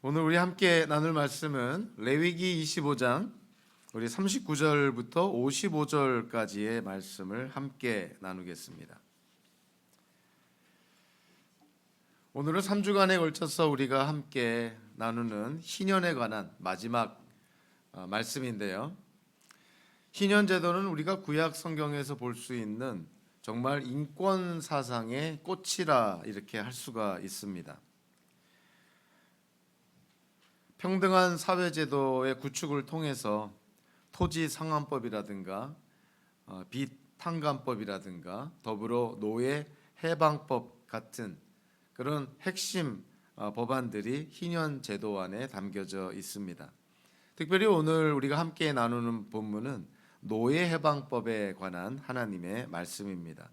오늘 우리 함께 나눌 말씀은 레위기 25장 우리 39절부터 55절까지의 말씀을 함께 나누겠습니다. 오늘은 3주간에 걸쳐서 우리가 함께 나누는 희년에 관한 마지막 말씀인데요. 희년 제도는 우리가 구약 성경에서 볼 수 있는 정말 인권 사상의 꽃이라 이렇게 할 수가 있습니다. 평등한 사회제도의 구축을 통해서 토지 상환법이라든가 빚 탕감법이라든가 더불어 노예 해방법 같은 그런 핵심 법안들이 희년 제도 안에 담겨져 있습니다. 특별히 오늘 우리가 함께 나누는 본문은 노예 해방법에 관한 하나님의 말씀입니다.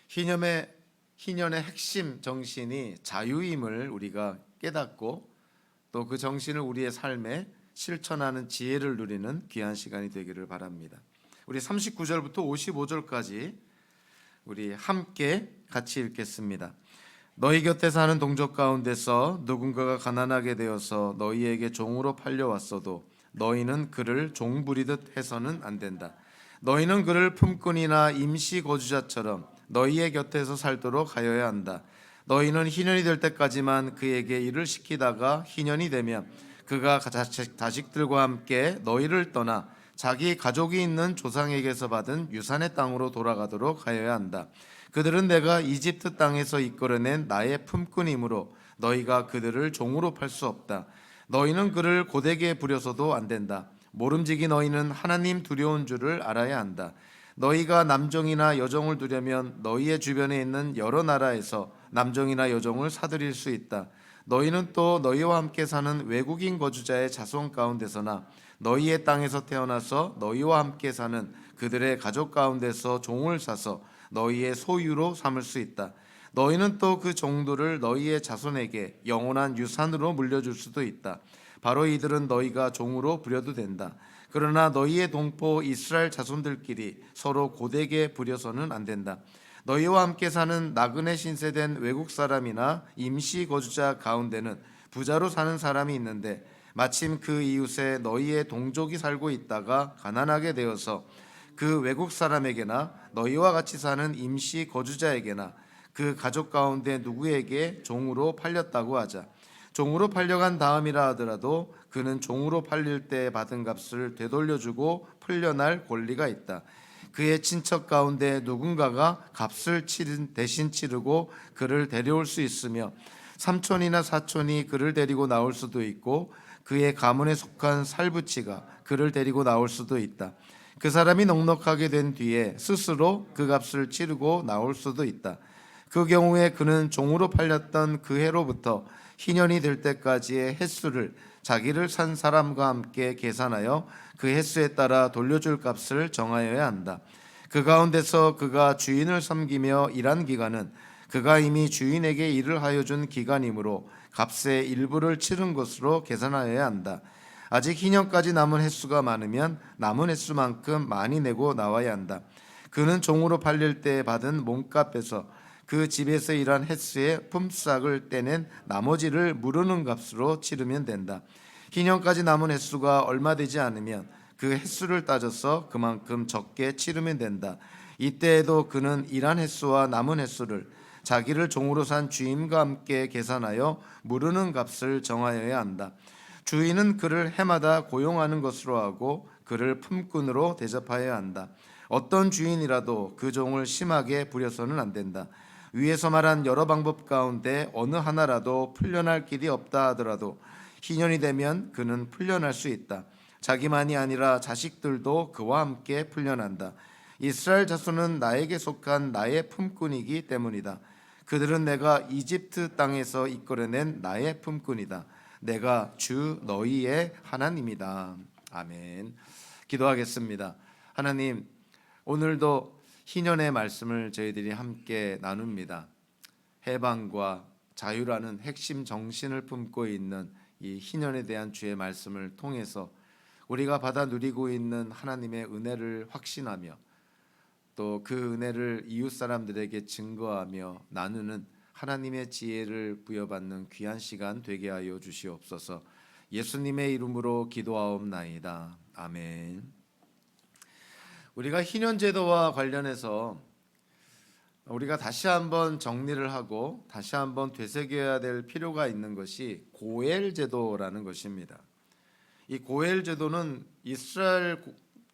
희년의 핵심 정신이 자유임을 우리가 깨닫고 또 그 정신을 우리의 삶에 실천하는 지혜를 누리는 귀한 시간이 되기를 바랍니다. 우리 39절부터 55절까지 우리 함께 같이 읽겠습니다. 너희 곁에 사는 동족 가운데서 누군가가 가난하게 되어서 너희에게 종으로 팔려왔어도 너희는 그를 종 부리듯 해서는 안 된다. 너희는 그를 품꾼이나 임시 거주자처럼 너희의 곁에서 살도록 하여야 한다. 너희는 희년이 될 때까지만 그에게 일을 시키다가 희년이 되면 그가 자식들과 함께 너희를 떠나 자기 가족이 있는 조상에게서 받은 유산의 땅으로 돌아가도록 하여야 한다. 그들은 내가 이집트 땅에서 이끌어낸 나의 품꾼이므로 너희가 그들을 종으로 팔 수 없다. 너희는 그를 고되게 부려서도 안 된다. 모름지기 너희는 하나님 두려운 줄을 알아야 한다. 너희가 남종이나 여종을 두려면 너희의 주변에 있는 여러 나라에서 남종이나 여종을 사들일 수 있다. 너희는 또 너희와 함께 사는 외국인 거주자의 자손 가운데서나 너희의 땅에서 태어나서 너희와 함께 사는 그들의 가족 가운데서 종을 사서 너희의 소유로 삼을 수 있다. 너희는 또 그 종들을 너희의 자손에게 영원한 유산으로 물려줄 수도 있다. 바로 이들은 너희가 종으로 부려도 된다. 그러나 너희의 동포 이스라엘 자손들끼리 서로 고되게 부려서는 안 된다. 너희와 함께 사는 나그네 신세된 외국 사람이나 임시 거주자 가운데는 부자로 사는 사람이 있는데 마침 그 이웃에 너희의 동족이 살고 있다가 가난하게 되어서 그 외국 사람에게나 너희와 같이 사는 임시 거주자에게나 그 가족 가운데 누구에게 종으로 팔렸다고 하자. 종으로 팔려간 다음이라 하더라도 그는 종으로 팔릴 때 받은 값을 되돌려주고 풀려날 권리가 있다. 그의 친척 가운데 누군가가 값을 대신 치르고 그를 데려올 수 있으며 삼촌이나 사촌이 그를 데리고 나올 수도 있고 그의 가문에 속한 살부치가 그를 데리고 나올 수도 있다. 그 사람이 넉넉하게 된 뒤에 스스로 그 값을 치르고 나올 수도 있다. 그 경우에 그는 종으로 팔렸던 그 해로부터 희년이 될 때까지의 횟수를 자기를 산 사람과 함께 계산하여 그 횟수에 따라 돌려줄 값을 정하여야 한다. 그 가운데서 그가 주인을 섬기며 일한 기간은 그가 이미 주인에게 일을 하여 준 기간이므로 값의 일부를 치른 것으로 계산하여야 한다. 아직 희년까지 남은 횟수가 많으면 남은 횟수만큼 많이 내고 나와야 한다. 그는 종으로 팔릴 때 받은 몸값에서 그 집에서 일한 횟수의 품삯을 떼낸 나머지를 무르는 값으로 치르면 된다. 희년까지 남은 횟수가 얼마 되지 않으면 그 횟수를 따져서 그만큼 적게 치르면 된다. 이때에도 그는 일한 횟수와 남은 횟수를 자기를 종으로 산 주인과 함께 계산하여 무르는 값을 정하여야 한다. 주인은 그를 해마다 고용하는 것으로 하고 그를 품꾼으로 대접하여야 한다. 어떤 주인이라도 그 종을 심하게 부려서는 안 된다. 위에서 말한 여러 방법 가운데 어느 하나라도 풀려날 길이 없다 하더라도 희년이 되면 그는 풀려날 수 있다. 자기만이 아니라 자식들도 그와 함께 풀려난다. 이스라엘 자손은 나에게 속한 나의 품꾼이기 때문이다. 그들은 내가 이집트 땅에서 이끌어낸 나의 품꾼이다. 내가 주 너희의 하나님이다. 아멘. 기도하겠습니다. 하나님, 오늘도 희년의 말씀을 저희들이 함께 나눕니다. 해방과 자유라는 핵심 정신을 품고 있는 이 희년에 대한 주의 말씀을 통해서 우리가 받아 누리고 있는 하나님의 은혜를 확신하며 또 그 은혜를 이웃 사람들에게 증거하며 나누는 하나님의 지혜를 부여받는 귀한 시간 되게 하여 주시옵소서. 예수님의 이름으로 기도하옵나이다. 아멘. 우리가 희년제도와 관련해서 우리가 다시 한번 정리를 하고 다시 한번 되새겨야 될 필요가 있는 것이 고엘 제도라는 것입니다. 이 고엘 제도는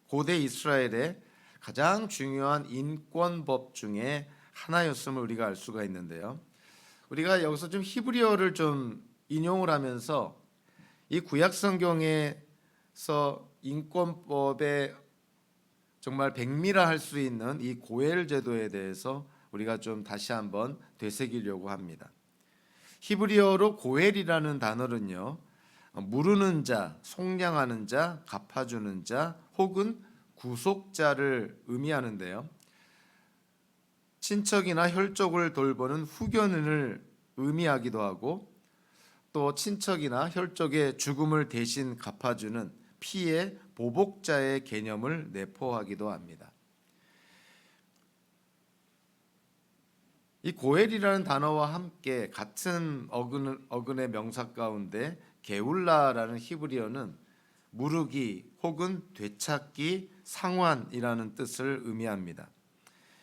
고대 이스라엘의 가장 중요한 인권법 중에 하나였음을 우리가 알 수가 있는데요. 우리가 여기서 좀 히브리어를 좀 인용을 하면서 이 구약 성경에서 인권법에 정말 백미라 할 수 있는 이 고엘 제도에 대해서 우리가 좀 다시 한번 되새기려고 합니다. 히브리어로 고엘이라는 단어는요, 물으는 자, 속량하는 자, 갚아주는 자 혹은 구속자를 의미하는데요. 친척이나 혈족을 돌보는 후견인을 의미하기도 하고 또 친척이나 혈족의 죽음을 대신 갚아주는 피해 보복자의 개념을 내포하기도 합니다. 이 고엘이라는 단어와 함께 같은 어근의 명사 가운데 게울라라는 히브리어는 무르기 혹은 되찾기, 상환이라는 뜻을 의미합니다.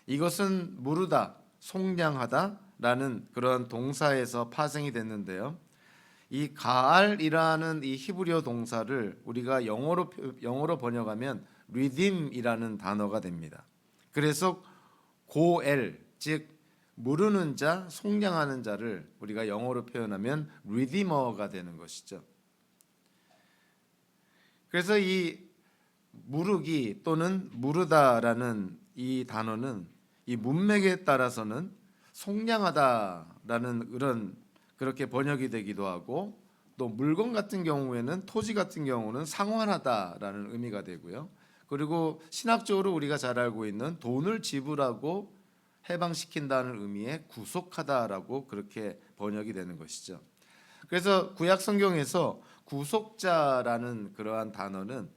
이것은 무르다, 속량하다라는 그런 동사에서 파생이 됐는데요. 이 가알이라는 이 히브리어 동사를 우리가 영어로 번역하면 redeem이라는 단어가 됩니다. 그래서 고엘, 즉 무르는 자, 속량하는 자를 우리가 영어로 표현하면 redeemer가 되는 것이죠. 그래서 이 무르기 또는 무르다라는 이 단어는 이 문맥에 따라서는 속량하다라는 그렇게 번역이 되기도 하고 또 물건 같은 경우에는 토지 같은 경우는 상환하다라는 의미가 되고요. 그리고 신학적으로 우리가 잘 알고 있는 돈을 지불하고 해방시킨다는 의미의 구속하다라고 그렇게 번역이 되는 것이죠. 그래서 구약 성경에서 구속자라는 그러한 단어는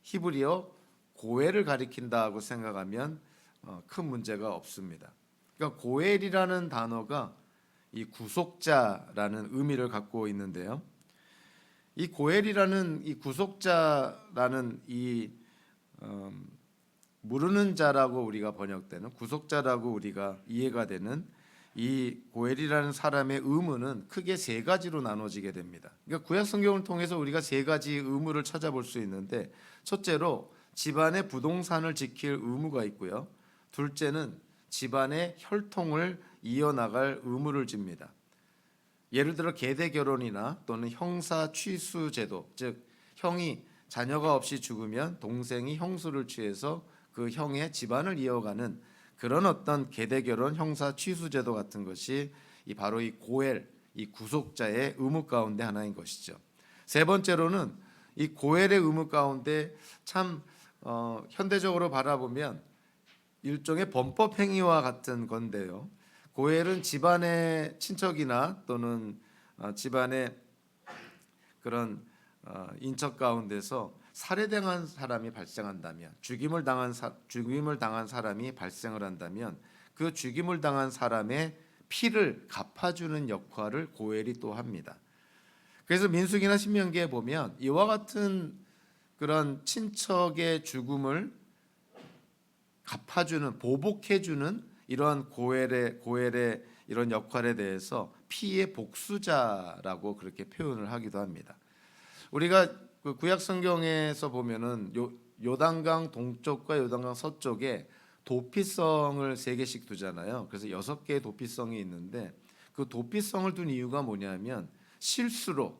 히브리어 고엘을 가리킨다고 생각하면 큰 문제가 없습니다. 그러니까 고엘이라는 단어가 이 구속자라는 의미를 갖고 있는데요. 이 고엘이라는 이 구속자라는 이 무르는 자라고 우리가 번역되는 구속자라고 우리가 이해가 되는 이 고엘이라는 사람의 의무는 크게 세 가지로 나눠지게 됩니다. 그러니까 구약 성경을 통해서 우리가 세 가지 의무를 찾아볼 수 있는데 첫째로 집안의 부동산을 지킬 의무가 있고요. 둘째는 집안의 혈통을 이어나갈 의무를 집니다. 예를 들어 계대 결혼이나 또는 형사 취수 제도, 즉 형이 자녀가 없이 죽으면 동생이 형수를 취해서 그 형의 집안을 이어가는 그런 어떤 계대 결혼 형사 취수 제도 같은 것이 바로 이 고엘, 이 구속자의 의무 가운데 하나인 것이죠. 세 번째로는 이 고엘의 의무 가운데 참 현대적으로 바라보면 일종의 범법 행위와 같은 건데요. 고엘은 집안의 친척이나 또는 집안의 그런 인척 가운데서 살해당한 사람이 발생한다면 죽임을 당한 사람이 발생을 한다면 그 죽임을 당한 사람의 피를 갚아주는 역할을 고엘이 또 합니다. 그래서 민수기나 신명기에 보면 이와 같은 그런 친척의 죽음을 갚아주는 보복해주는 이러한 고엘의 이런 역할에 대해서 피의 복수자라고 그렇게 표현을 하기도 합니다. 우리가 그 구약 성경에서 보면은 요단강 동쪽과 요단강 서쪽에 도피성을 3개씩 두잖아요. 그래서 6개의 도피성이 있는데 그 도피성을 둔 이유가 뭐냐면 실수로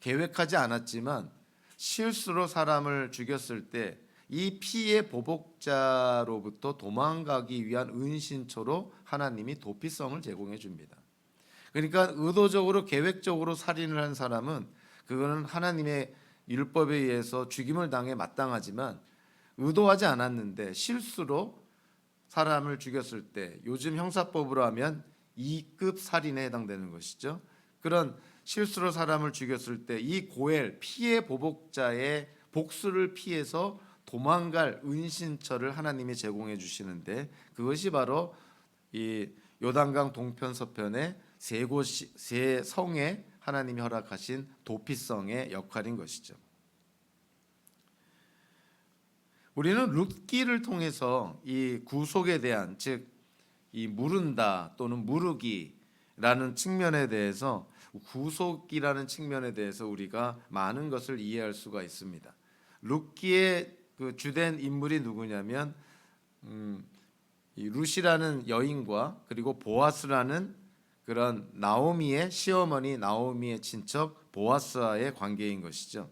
계획하지 않았지만 실수로 사람을 죽였을 때 이 피의 보복자로부터 도망가기 위한 은신처로 하나님이 도피성을 제공해 줍니다. 그러니까 의도적으로 계획적으로 살인을 한 사람은 그거는 하나님의 율법에 의해서 죽임을 당해 마땅하지만 의도하지 않았는데 실수로 사람을 죽였을 때 요즘 형사법으로 하면 2급 살인에 해당되는 것이죠. 그런 실수로 사람을 죽였을 때 이 고엘 피의 보복자의 복수를 피해서 도망갈 은신처를 하나님이 제공해 주시는데 그것이 바로 이 요단강 동편 서편의 세 성에 하나님이 허락하신 도피성의 역할인 것이죠. 우리는 룻기를 통해서 이 구속에 대한, 즉 이 무른다 또는 무르기라는 측면에 대해서, 구속이라는 측면에 대해서 우리가 많은 것을 이해할 수가 있습니다. 룻기의 그 주된 인물이 누구냐면 이 룻이라는 여인과 그리고 보아스라는 그런 나오미의 시어머니, 나오미의 친척 보아스와의 관계인 것이죠.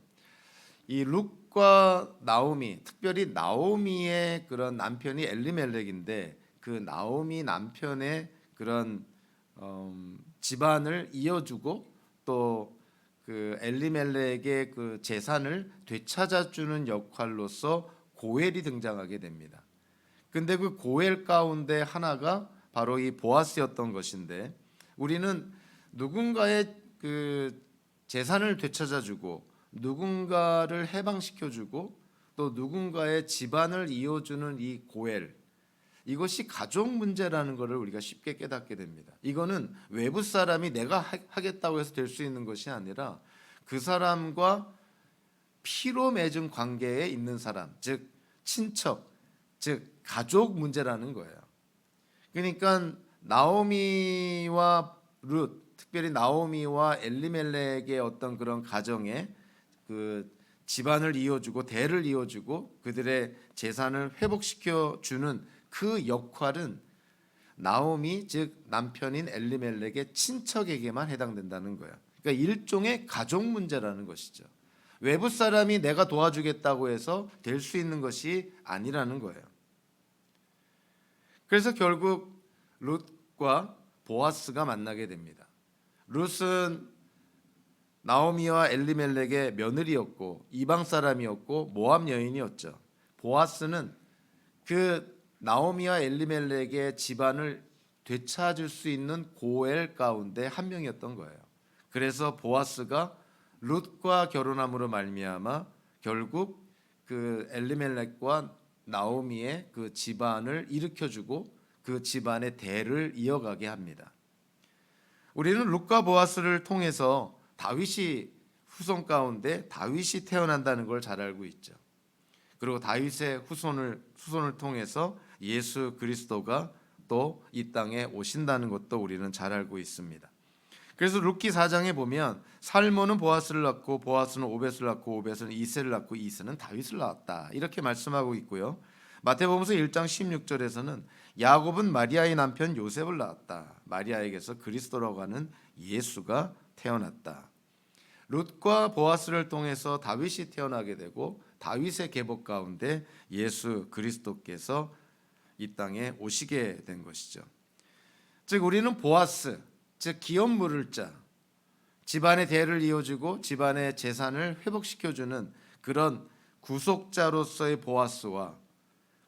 이 룻과 나오미, 특별히 나오미의 그런 남편이 엘리멜렉인데, 그 나오미 남편의 그런 집안을 이어주고 또 그 엘리멜렉의 그 재산을 되찾아주는 역할로서 고엘이 등장하게 됩니다. 근데 그 고엘 가운데 하나가 바로 이 보아스였던 것인데, 우리는 누군가의 그 재산을 되찾아주고 누군가를 해방시켜주고 또 누군가의 집안을 이어주는 이 고엘, 이것이 가족 문제라는 것을 우리가 쉽게 깨닫게 됩니다. 이거는 외부 사람이 내가 하겠다고 해서 될 수 있는 것이 아니라 그 사람과 피로 맺은 관계에 있는 사람, 즉 친척, 즉 가족 문제라는 거예요. 그러니까 나오미와 룻, 특별히 나오미와 엘리멜렉의 어떤 그런 가정에 그 집안을 이어주고 대를 이어주고 그들의 재산을 회복시켜 주는 그 역할은 나오미, 즉 남편인 엘리멜렉의 친척에게만 해당된다는 거예요. 그러니까 일종의 가족 문제라는 것이죠. 외부 사람이 내가 도와주겠다고 해서 될 수 있는 것이 아니라는 거예요. 그래서 결국 룻과 보아스가 만나게 됩니다. 룻은 나오미와 엘리멜렉의 며느리였고 이방 사람이었고 모압 여인이었죠. 보아스는 그 나오미와 엘리멜렉의 집안을 되찾을 수 있는 고엘 가운데 한 명이었던 거예요. 그래서 보아스가 룻과 결혼함으로 말미암아 결국 그 엘리멜렉과 나오미의 그 집안을 일으켜주고 그 집안의 대를 이어가게 합니다. 우리는 룻과 보아스를 통해서 다윗이 후손 가운데 다윗이 태어난다는 걸 잘 알고 있죠. 그리고 다윗의 후손을 통해서 예수 그리스도가 또 이 땅에 오신다는 것도 우리는 잘 알고 있습니다. 그래서 룻기 4장에 보면 살몬은 보아스를 낳고 보아스는 오벳을 낳고 오벳은 이새를 낳고 이새는 다윗을 낳았다, 이렇게 말씀하고 있고요. 마태복음서 1장 16절에서는 야곱은 마리아의 남편 요셉을 낳았다. 마리아에게서 그리스도라고 하는 예수가 태어났다. 룻과 보아스를 통해서 다윗이 태어나게 되고 다윗의 계복 가운데 예수 그리스도께서 이 땅에 오시게 된 것이죠. 즉 우리는 보아스, 즉 기업 물을 자, 집안의 대를 이어주고 집안의 재산을 회복시켜주는 그런 구속자로서의 보아스와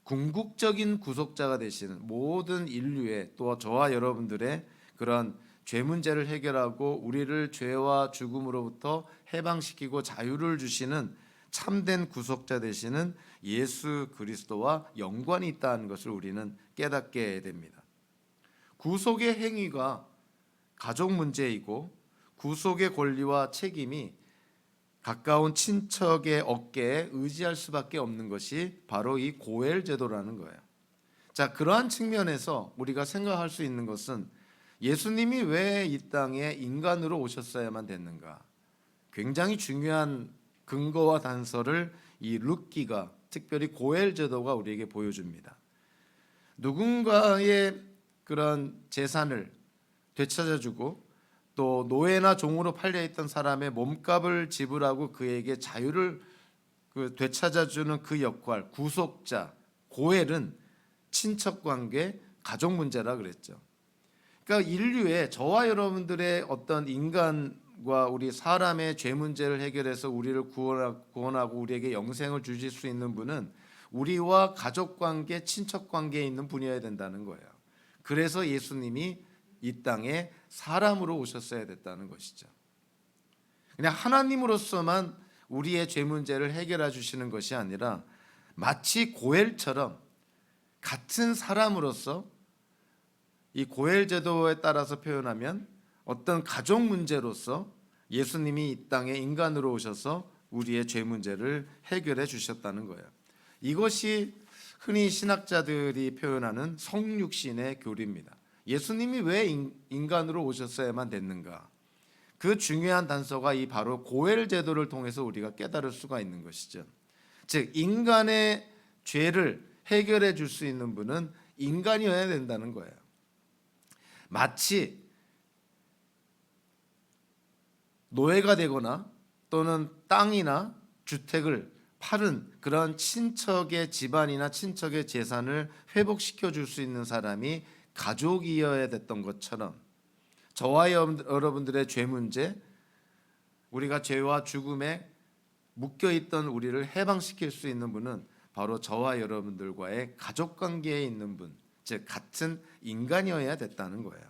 궁극적인 구속자가 되시는 모든 인류의, 또 저와 여러분들의 그런 죄 문제를 해결하고 우리를 죄와 죽음으로부터 해방시키고 자유를 주시는 참된 구속자 되시는 예수 그리스도와 연관이 있다는 것을 우리는 깨닫게 됩니다. 구속의 행위가 가족 문제이고 구속의 권리와 책임이 가까운 친척의 어깨에 의지할 수밖에 없는 것이 바로 이 고엘 제도라는 거예요. 자, 그러한 측면에서 우리가 생각할 수 있는 것은 예수님이 왜 이 땅에 인간으로 오셨어야만 됐는가? 굉장히 중요한 근거와 단서를 이 룻기가, 특별히 고엘 제도가 우리에게 보여줍니다. 누군가의 그런 재산을 되찾아주고 또 노예나 종으로 팔려있던 사람의 몸값을 지불하고 그에게 자유를 되찾아주는 그 역할, 구속자, 고엘은 친척관계, 가족 문제라 그랬죠. 그러니까 인류의, 저와 여러분들의 어떤 인간과 우리 사람의 죄 문제를 해결해서 우리를 구원하고 우리에게 영생을 주실 수 있는 분은 우리와 가족관계, 친척관계에 있는 분이어야 된다는 거예요. 그래서 예수님이 이 땅에 사람으로 오셨어야 됐다는 것이죠. 그냥 하나님으로서만 우리의 죄 문제를 해결해 주시는 것이 아니라 마치 고엘처럼 같은 사람으로서, 이 고엘 제도에 따라서 표현하면 어떤 가족 문제로서 예수님이 이 땅에 인간으로 오셔서 우리의 죄 문제를 해결해 주셨다는 거예요. 이것이 흔히 신학자들이 표현하는 성육신의 교리입니다. 예수님이 왜 인간으로 오셨어야만 됐는가? 그 중요한 단서가 이 바로 고엘 제도를 통해서 우리가 깨달을 수가 있는 것이죠. 즉 인간의 죄를 해결해 줄 수 있는 분은 인간이어야 된다는 거예요. 마치 노예가 되거나 또는 땅이나 주택을 팔은 그런 친척의 집안이나 친척의 재산을 회복시켜 줄 수 있는 사람이 가족이어야 됐던 것처럼 저와 여러분들의 죄 문제, 우리가 죄와 죽음에 묶여있던 우리를 해방시킬 수 있는 분은 바로 저와 여러분들과의 가족관계에 있는 분, 즉 같은 인간이어야 됐다는 거예요.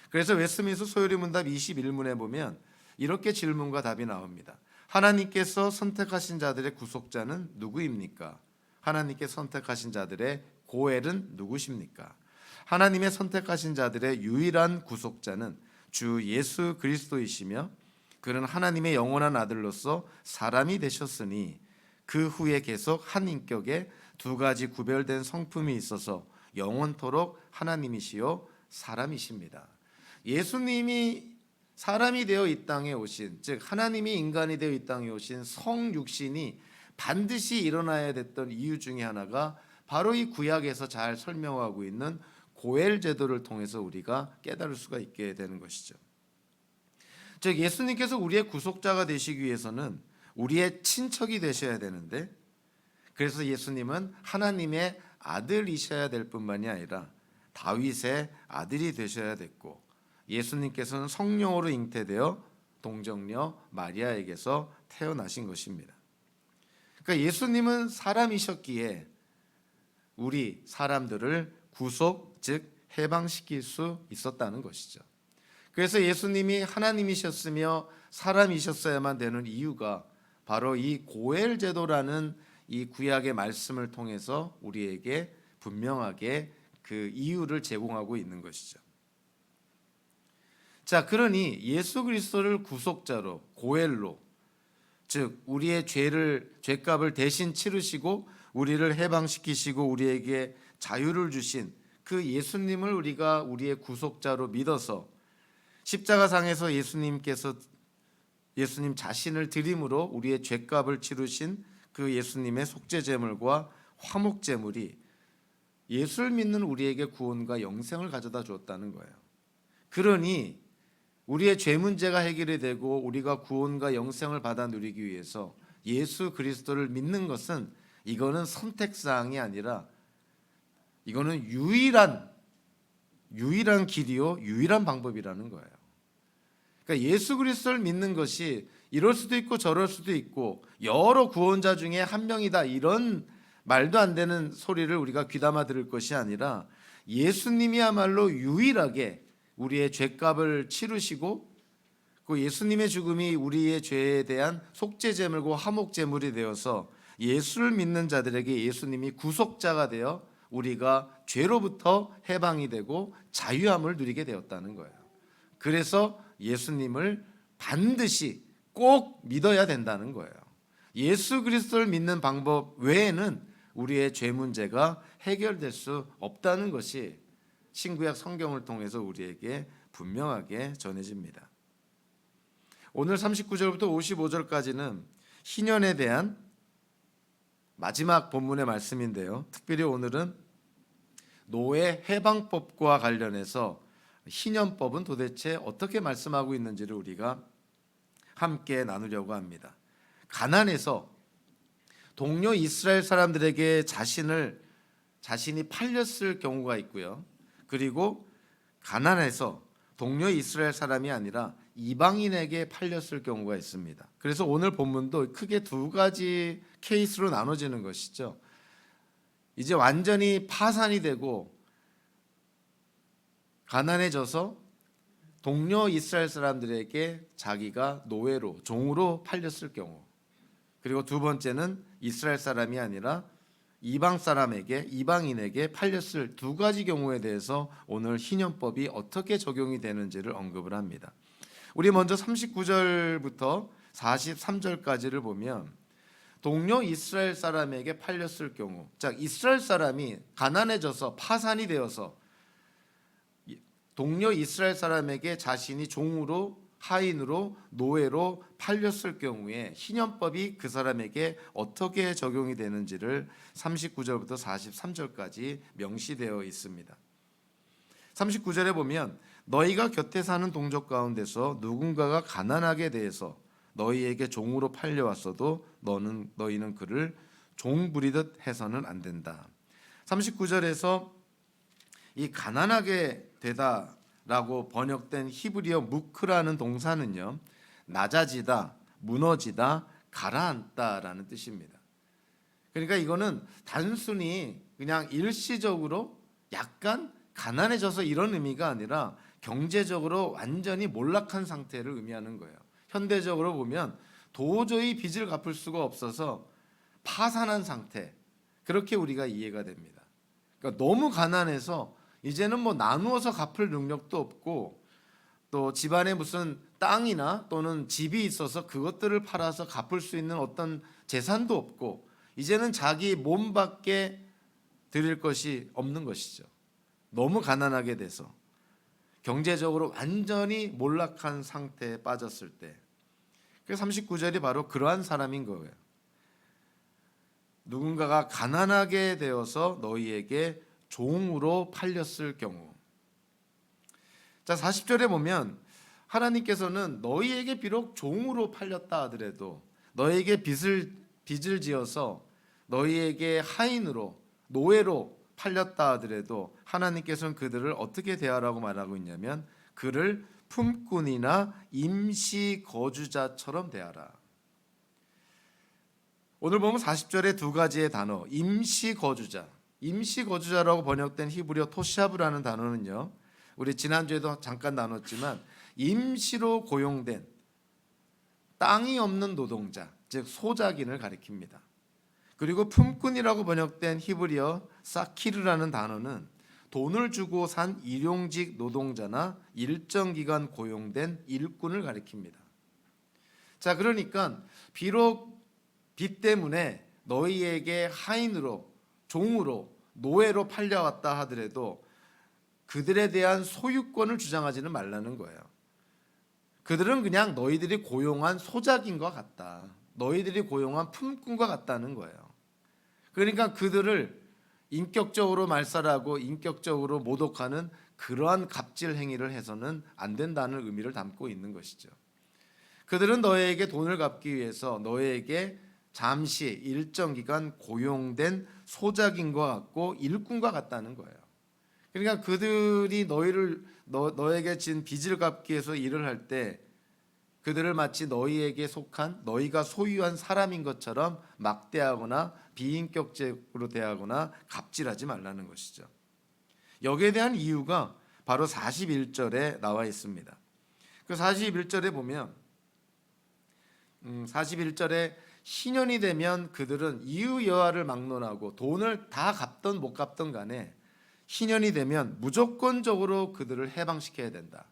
그래서 웨스트민스터 소요리 문답 21문에 보면 이렇게 질문과 답이 나옵니다. 하나님께서 선택하신 자들의 구속자는 누구입니까? 하나님께 선택하신 자들의 고엘은 누구십니까? 하나님의 선택하신 자들의 유일한 구속자는 주 예수 그리스도이시며 그는 하나님의 영원한 아들로서 사람이 되셨으니 그 후에 계속 한 인격에 두 가지 구별된 성품이 있어서 영원토록 하나님이시요 사람이십니다. 예수님이 사람이 되어 이 땅에 오신, 즉 하나님이 인간이 되어 이 땅에 오신 성육신이 반드시 일어나야 됐던 이유 중에 하나가 바로 이 구약에서 잘 설명하고 있는 고엘 제도를 통해서 우리가 깨달을 수가 있게 되는 것이죠. 즉 예수님께서 우리의 구속자가 되시기 위해서는 우리의 친척이 되셔야 되는데, 그래서 예수님은 하나님의 아들이셔야 될 뿐만이 아니라 다윗의 아들이 되셔야 됐고, 예수님께서는 성령으로 잉태되어 동정녀 마리아에게서 태어나신 것입니다. 그러니까 예수님은 사람이셨기에 우리 사람들을 구속, 즉 해방시킬 수 있었다는 것이죠. 그래서 예수님이 하나님이셨으며 사람이셨어야만 되는 이유가 바로 이 고엘 제도라는 이 구약의 말씀을 통해서 우리에게 분명하게 그 이유를 제공하고 있는 것이죠. 자, 그러니 예수 그리스도를 구속자로, 고엘로, 즉 우리의 죄값을 대신 치르시고 우리를 해방시키시고 우리에게 자유를 주신 그 예수님을 우리가 우리의 구속자로 믿어서 십자가상에서 예수님 자신을 드림으로 우리의 죄값을 치르신 그 예수님의 속죄제물과 화목제물이 예수를 믿는 우리에게 구원과 영생을 가져다 주었다는 거예요. 그러니 우리의 죄 문제가 해결이 되고 우리가 구원과 영생을 받아 누리기 위해서 예수 그리스도를 믿는 것은 이거는 선택사항이 아니라 이거는 유일한 길이요, 유일한 방법이라는 거예요. 그러니까 예수 그리스도를 믿는 것이 이럴 수도 있고 저럴 수도 있고 여러 구원자 중에 한 명이다, 이런 말도 안 되는 소리를 우리가 귀담아 들을 것이 아니라 예수님이야말로 유일하게 우리의 죄값을 치르시고 그 예수님의 죽음이 우리의 죄에 대한 속죄제물과 화목제물이 되어서 예수를 믿는 자들에게 예수님이 구속자가 되어 우리가 죄로부터 해방이 되고 자유함을 누리게 되었다는 거예요. 그래서 예수님을 반드시 꼭 믿어야 된다는 거예요. 예수 그리스도를 믿는 방법 외에는 우리의 죄 문제가 해결될 수 없다는 것이 신구약 성경을 통해서 우리에게 분명하게 전해집니다. 오늘 39절부터 55절까지는 희년에 대한 마지막 본문의 말씀인데요. 특별히 오늘은 노예 해방법과 관련해서 희년법은 도대체 어떻게 말씀하고 있는지를 우리가 함께 나누려고 합니다. 가나안에서 동료 이스라엘 사람들에게 자신이 팔렸을 경우가 있고요. 그리고 가나안에서 동료 이스라엘 사람이 아니라 이방인에게 팔렸을 경우가 있습니다. 그래서 오늘 본문도 크게 두 가지 케이스로 나눠지는 것이죠. 이제 완전히 파산이 되고 가난해져서 동료 이스라엘 사람들에게 자기가 노예로, 종으로 팔렸을 경우, 그리고 두 번째는 이스라엘 사람이 아니라 이방인에게 팔렸을 두 가지 경우에 대해서 오늘 희년법이 어떻게 적용이 되는지를 언급을 합니다. 우리 먼저 39절부터 43절까지를 보면 동료 이스라엘 사람에게 팔렸을 경우, 자, 이스라엘 사람이 가난해져서 파산이 되어서 동료 이스라엘 사람에게 자신이 종으로, 하인으로, 노예로 팔렸을 경우에 희년법이 그 사람에게 어떻게 적용이 되는지를 39절부터 43절까지 명시되어 있습니다. 39절에 보면 너희가 곁에 사는 동족 가운데서 누군가가 가난하게 대해서 너희에게 종으로 팔려왔어도 너희는 그를 종 부리듯 해서는 안 된다. 39절에서 이 가난하게 되다라고 번역된 히브리어 무크라는 동사는요, 낮아지다, 무너지다, 가라앉다라는 뜻입니다. 그러니까 이거는 단순히 그냥 일시적으로 약간 가난해져서 이런 의미가 아니라 경제적으로 완전히 몰락한 상태를 의미하는 거예요. 현대적으로 보면 도저히 빚을 갚을 수가 없어서 파산한 상태, 그렇게 우리가 이해가 됩니다. 그러니까 너무 가난해서 이제는 뭐 나누어서 갚을 능력도 없고 또 집안에 무슨 땅이나 또는 집이 있어서 그것들을 팔아서 갚을 수 있는 어떤 재산도 없고 이제는 자기 몸밖에 드릴 것이 없는 것이죠. 너무 가난하게 돼서 경제적으로 완전히 몰락한 상태에 빠졌을 때, 그래서 39절이 바로 그러한 사람인 거예요. 누군가가 가난하게 되어서 너희에게 종으로 팔렸을 경우. 자, 40절에 보면 하나님께서는 너희에게 비록 종으로 팔렸다 하더라도 너희에게 빚을 지어서 너희에게 하인으로, 노예로 팔렸다 하더라도 하나님께서는 그들을 어떻게 대하라고 말하고 있냐면 그를 품꾼이나 임시 거주자처럼 대하라. 오늘 보면 40절에 두 가지의 단어, 임시 거주자, 임시 거주자라고 번역된 히브리어 토샤브라는 단어는요, 우리 지난주에도 잠깐 나눴지만 임시로 고용된 땅이 없는 노동자, 즉 소작인을 가리킵니다. 그리고 품꾼이라고 번역된 히브리어 사키르라는 단어는 돈을 주고 산 일용직 노동자나 일정 기간 고용된 일꾼을 가리킵니다. 자, 그러니까 비록 빚 때문에 너희에게 하인으로, 종으로, 노예로 팔려왔다 하더라도 그들에 대한 소유권을 주장하지는 말라는 거예요. 그들은 그냥 너희들이 고용한 소작인과 같다. 너희들이 고용한 품꾼과 같다는 거예요. 그러니까 그들을 인격적으로 말살하고 인격적으로 모독하는 그러한 갑질 행위를 해서는 안 된다는 의미를 담고 있는 것이죠. 그들은 너희에게 돈을 갚기 위해서 너희에게 잠시 일정 기간 고용된 소작인과 같고 일꾼과 같다는 거예요. 그러니까 그들이 너에게 진 빚을 갚기 위해서 일을 할 때 그들을 마치 너희에게 속한, 너희가 소유한 사람인 것처럼 막대하거나 비인격적으로 대하거나 갑질하지 말라는 것이죠. 여기에 대한 이유가 바로 41절에 나와 있습니다. 그 41절에 보면 41절에 희년이 되면 그들은 이유 여하를 막론하고 돈을 다 갚던 못 갚던 간에 희년이 되면 무조건적으로 그들을 해방시켜야 된다.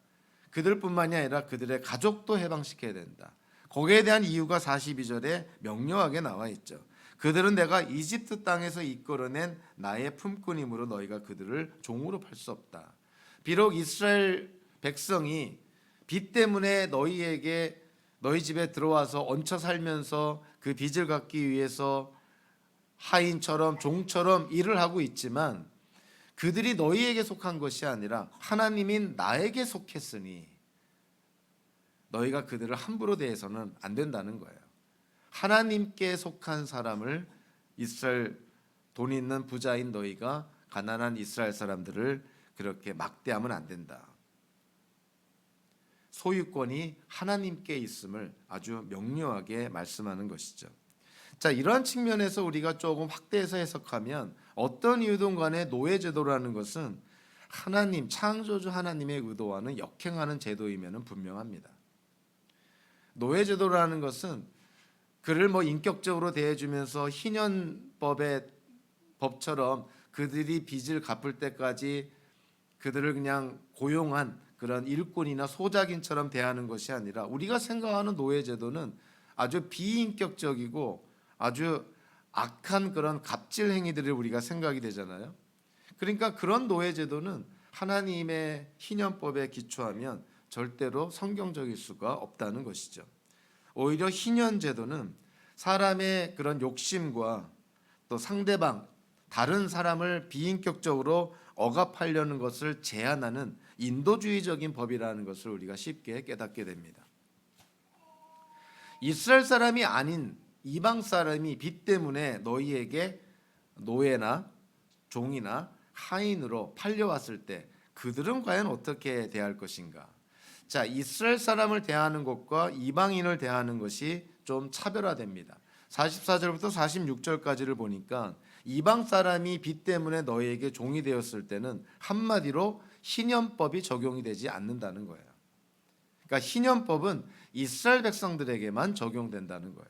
그들뿐만이 아니라 그들의 가족도 해방시켜야 된다. 거기에 대한 이유가 42절에 명료하게 나와 있죠. 그들은 내가 이집트 땅에서 이끌어낸 나의 품꾼이므로 너희가 그들을 종으로 팔 수 없다. 비록 이스라엘 백성이 빚 때문에 너희 집에 들어와서 얹혀 살면서 그 빚을 갚기 위해서 하인처럼 종처럼 일을 하고 있지만 그들이 너희에게 속한 것이 아니라 하나님인 나에게 속했으니 너희가 그들을 함부로 대해서는 안 된다는 거예요. 하나님께 속한 사람을, 이스라엘 돈 있는 부자인 너희가 가난한 이스라엘 사람들을 그렇게 막대하면 안 된다. 소유권이 하나님께 있음을 아주 명료하게 말씀하는 것이죠. 자, 이러한 측면에서 우리가 조금 확대해서 해석하면 어떤 이유든 간에 노예제도라는 것은 하나님, 창조주 하나님의 의도와는 역행하는 제도임에는 분명합니다. 노예제도라는 것은 그를 인격적으로 대해주면서 희년법의 법처럼 그들이 빚을 갚을 때까지 그들을 그냥 고용한 그런 일꾼이나 소작인처럼 대하는 것이 아니라 우리가 생각하는 노예제도는 아주 비인격적이고 아주 악한 그런 갑질 행위들을 우리가 생각이 되잖아요. 그러니까 그런 노예제도는 하나님의 희년법에 기초하면 절대로 성경적일 수가 없다는 것이죠. 오히려 희년제도는 사람의 그런 욕심과 또 상대방 다른 사람을 비인격적으로 억압하려는 것을 제한하는 인도주의적인 법이라는 것을 우리가 쉽게 깨닫게 됩니다. 이스라엘 사람이 아닌 이방 사람이 빚 때문에 너희에게 노예나 종이나 하인으로 팔려왔을 때 그들은 과연 어떻게 대할 것인가? 자, 이스라엘 사람을 대하는 것과 이방인을 대하는 것이 좀 차별화됩니다. 44절부터 46절까지를 보니까 이방 사람이 빚 때문에 너희에게 종이 되었을 때는 한마디로 희년법이 적용이 되지 않는다는 거예요. 그러니까 희년법은 이스라엘 백성들에게만 적용된다는 거예요.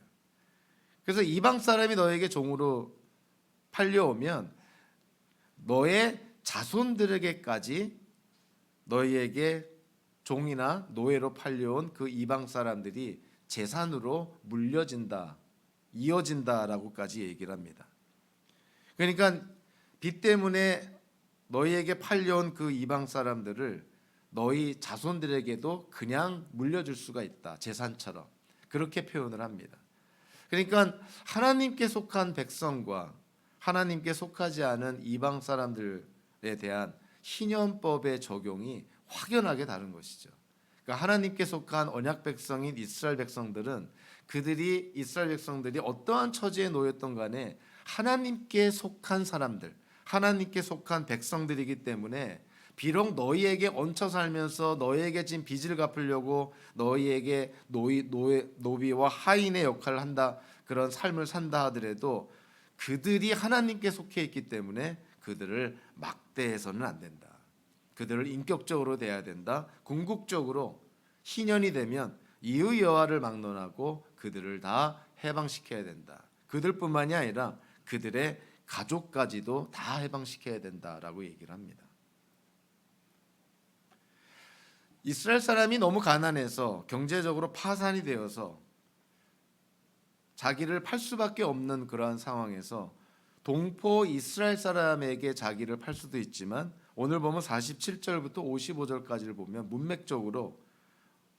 그래서 이방 사람이 너에게 종으로 팔려오면 너의 자손들에게까지 너희에게 종이나 노예로 팔려온 그 이방 사람들이 재산으로 물려진다, 이어진다라고까지 얘기를 합니다. 그러니까 빚 때문에 너희에게 팔려온 그 이방 사람들을 너희 자손들에게도 그냥 물려줄 수가 있다, 재산처럼 그렇게 표현을 합니다. 그러니까 하나님께 속한 백성과 하나님께 속하지 않은 이방 사람들에 대한 희년법의 적용이 확연하게 다른 것이죠. 그러니까 하나님께 속한 언약 백성인 이스라엘 백성들은 이스라엘 백성들이 어떠한 처지에 놓였던 간에 하나님께 속한 사람들, 하나님께 속한 백성들이기 때문에 비록 너희에게 얹혀 살면서 너희에게 진 빚을 갚으려고 너희에게 노비와 하인의 역할을 한다, 그런 삶을 산다 하더라도 그들이 하나님께 속해 있기 때문에 그들을 막대해서는 안 된다. 그들을 인격적으로 대해야 된다. 궁극적으로 희년이 되면 이의 여호와를 막론하고 그들을 다 해방시켜야 된다. 그들뿐만이 아니라 그들의 가족까지도 다 해방시켜야 된다라고 얘기를 합니다. 이스라엘 사람이 너무 가난해서 경제적으로 파산이 되어서 자기를 팔 수밖에 없는 그러한 상황에서 동포 이스라엘 사람에게 자기를 팔 수도 있지만 오늘 보면 47절부터 55절까지를 보면 문맥적으로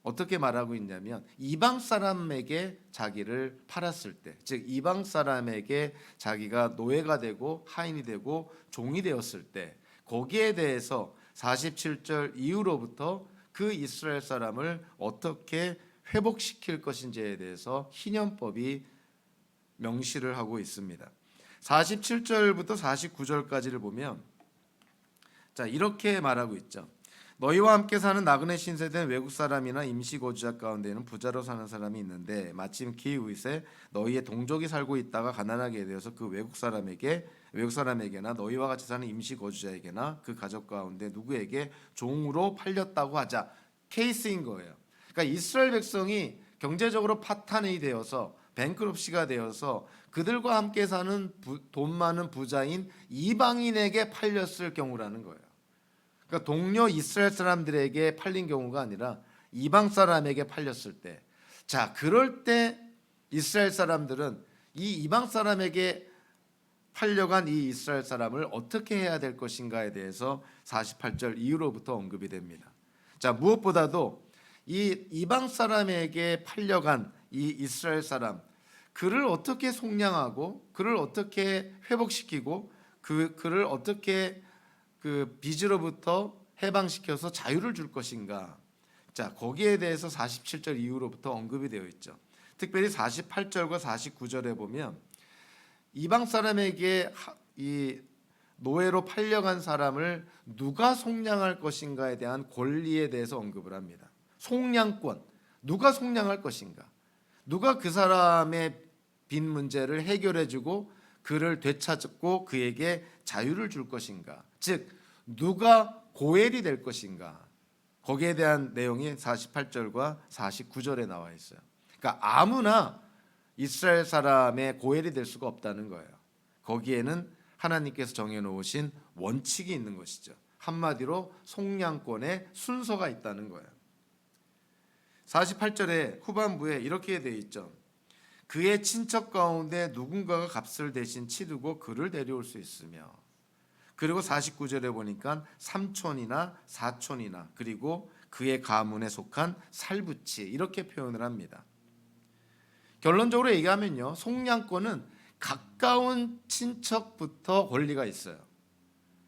어떻게 말하고 있냐면 이방 사람에게 자기를 팔았을 때, 즉 이방 사람에게 자기가 노예가 되고 하인이 되고 종이 되었을 때 거기에 대해서 47절 이후로부터 그 이스라엘 사람을 어떻게 회복시킬 것인지에 대해서 희년법이 명시를 하고 있습니다. 47절부터 49절까지를 보면 자, 이렇게 말하고 있죠. 너희와 함께 사는 나그네 신세된 외국 사람이나 임시 거주자 가운데는 부자로 사는 사람이 있는데 마침 기후잇에 너희의 동족이 살고 있다가 가난하게 되어서 그 외국 사람에게나 너희와 같이 사는 임시 거주자에게나 그 가족 가운데 누구에게 종으로 팔렸다고 하자. 케이스인 거예요. 그러니까 이스라엘 백성이 경제적으로 파탄이 되어서 뱅크럽시가 되어서 그들과 함께 사는 돈 많은 부자인 이방인에게 팔렸을 경우라는 거예요. 그러니까 동료 이스라엘 사람들에게 팔린 경우가 아니라 이방 사람에게 팔렸을 때, 자, 그럴 때 이스라엘 사람들은 이 이방 사람에게 팔려간 이 이스라엘 사람을 어떻게 해야 될 것인가에 대해서 48절 이후로부터 언급이 됩니다. 자, 무엇보다도 이 이방 사람에게 팔려간 이 이스라엘 사람, 그를 어떻게 속량하고 그를 어떻게 회복시키고 그를 어떻게 그 빚으로부터 해방시켜서 자유를 줄 것인가. 자, 거기에 대해서 47절 이후로부터 언급이 되어 있죠. 특별히 48절과 49절에 보면 이방 사람에게 이 노예로 팔려간 사람을 누가 속량할 것인가에 대한 권리에 대해서 언급을 합니다. 속량권, 누가 속량할 것인가, 누가 그 사람의 빚 문제를 해결해주고 그를 되찾고 그에게 자유를 줄 것인가, 즉 누가 고엘이 될 것인가, 거기에 대한 내용이 48절과 49절에 나와 있어요. 그러니까 아무나 이스라엘 사람의 고엘이 될 수가 없다는 거예요. 거기에는 하나님께서 정해놓으신 원칙이 있는 것이죠. 한마디로 속량권의 순서가 있다는 거예요. 48절의 후반부에 이렇게 되어 있죠. 그의 친척 가운데 누군가가 값을 대신 치르고 그를 데려올 수 있으며, 그리고 49절에 보니까 삼촌이나 사촌이나 그리고 그의 가문에 속한 살부치, 이렇게 표현을 합니다. 결론적으로 얘기하면요, 속량권은 가까운 친척부터 권리가 있어요.